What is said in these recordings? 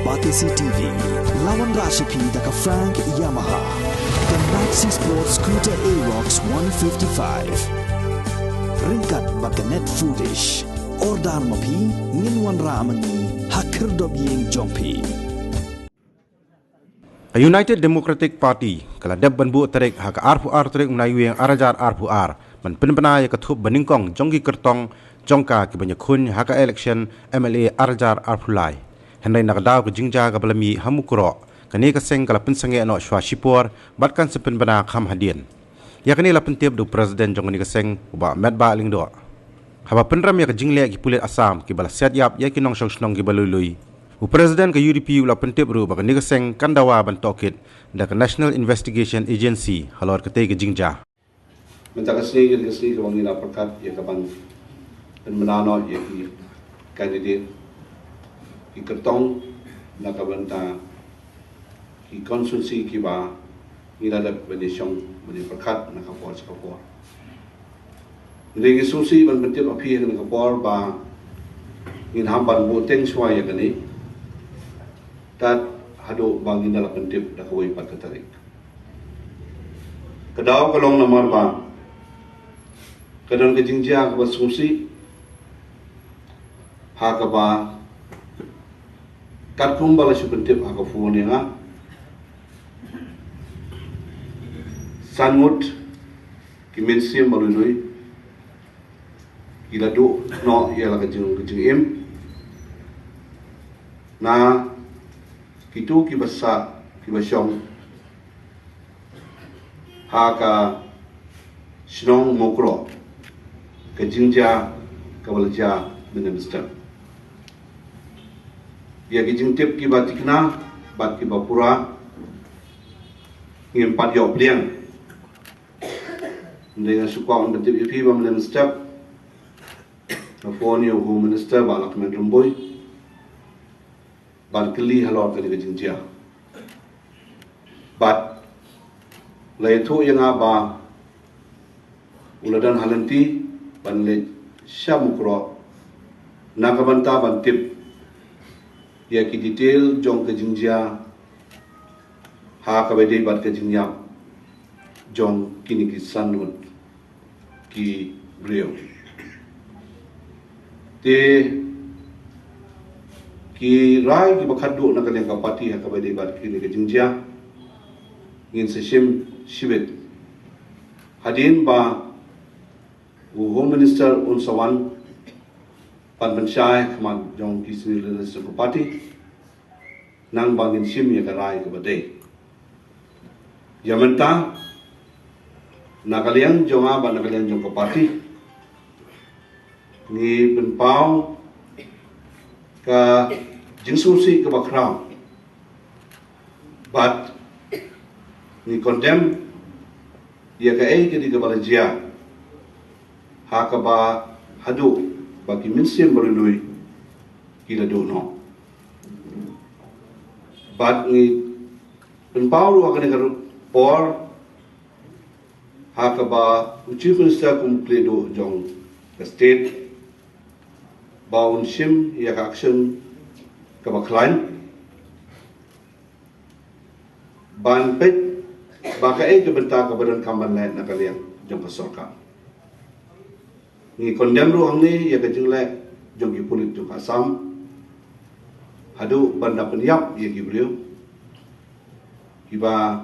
Batisi TV, lawan Rashipi daka Frank Yamaha, dan Maxi Sports Scooter Aerox 155. Ringkat bakanet foodish, ordar mapi, nginwan ramani, hakir dobyeng jongpi. A United Democratic Party kaladab banbu tarik hak RPR tarik unayu yang arajar RPR man Pynbna ya katup baningkong jonggi Kyrtong jongka ke banyakun hak election MLA arajar RPulai hendak nakadaw ke Jingjia ke balami Mukroh kani kaseng kala Pynsangeh no Shuwa sipor batkan se Pynbna kham hadian ya kani la pentip du presiden jong ni kaseng uba medba lingdo haba penram ya ke Jingjia ki pulit Assam ki bala set yap ya ki nong shong ki balului u presiden ke UDP la pentip ru ba ni kaseng kandawa ban tokit da ke National Investigation Agency halor ke ke Jingjia minta kasih ke wangina perkat ya kapan Pynbna no ya ki kandidat ki Kyrtong na kabanta ki konsulsi ki ba ila da benishong bani perkat na kapor Ngi susi ban pentip api na kapor ba ngin hamban boteng Shuwa ya kani tat hado bangin dalam pentip da kawai pat katarik kedaw kalong Namar ba kadang ke Jingjia ke susi ha ka ba kat kumbala su pentip ha ka fuone nga sanmut ki mensim malunui ila do no ya la ka jing im na kitu ki basa ki basyong ha ka Shnong Mukroh ke Jingjia ke balja minister ya ki jingtip ki batikna bat ki bapura ngim pat yo pliang dengan suka on betip ipi ba minister na phone yo home minister ba lak men rumboy ban kli halor ke Jingjia bat laitu yang ba uladan halanti ban le Mukroh na kabanta ban tip ya ki detail jong ke Jingjia ha ka bede bat ke Jingjia jong kini ki sanut ki brio te ki rai ki bakhadu na kaleng ka parti ha ka bede bat kini ke Jingjia ngin seshim shibet hadin ba Home Minister Unsawan Pynbna kemang jong kisni leadership party nang bangin sim ya karai ke badai yamenta nakalian jonga ba nakalian jong ke party ni penpau ka jingsusi ke background but ni condemn ya ka ai ke di ke balajia hakaba hadu bagi mensim berlui kila do no bat ni penpau akan negara por hakaba chief minister kumpledo jong state baun sim ya action ka baklan ban pet baka ke bentak ke badan kamban lain nakalian jong kesorka ni condemn ru angni ya kajing le jong ki pulit tu Assam hadu banda penyap ya ki beliau iba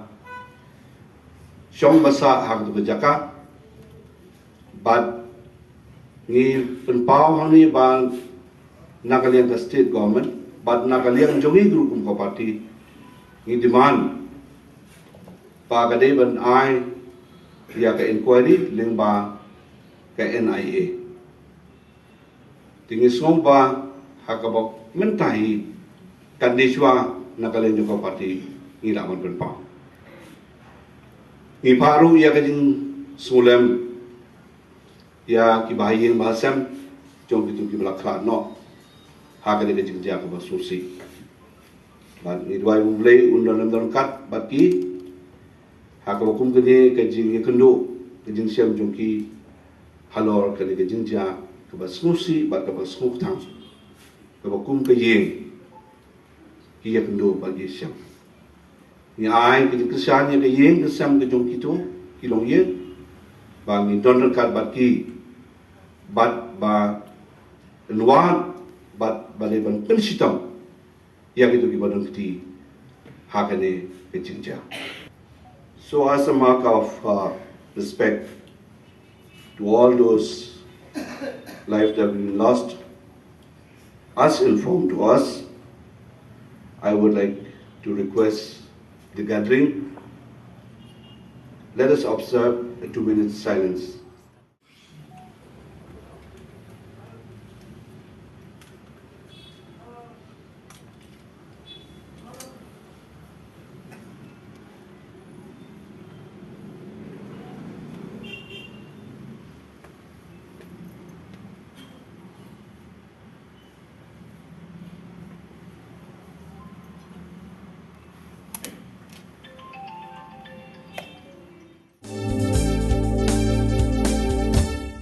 syong basa hak tu kejaka bad ni penpau angni ban nakalian ke state government bad nakalian jongi group ko parti ni demand pa kadai ban ai ya ke inquiry lingba ke NIA tinggi somba hakabok mentahi kandiswa nakalen juga parti ilaman penpau ni paru ya kajing sulem ya kibahin bahasam jong itu ki belakla no hakade kajing dia ke basusi ban ni dua ulai undang kat baki hakabokum kene kajing kendo kajing siam jongki halor kali ke Jingjia ke basmusi bat ke basmuk tang ke bakum ke yeng iya kendo bagi siam. Ni ai ke kesan yang ke yeng kesam ke jong kita kilong ye ba ni don kat bagi bat ba luar bat bale ban pensitam ya gitu ki badon kiti hakane ke Jingjia. So as a mark of respect to all those lives that have been lost, as informed to us, I would like to request the gathering. Let us observe a 2-minute silence.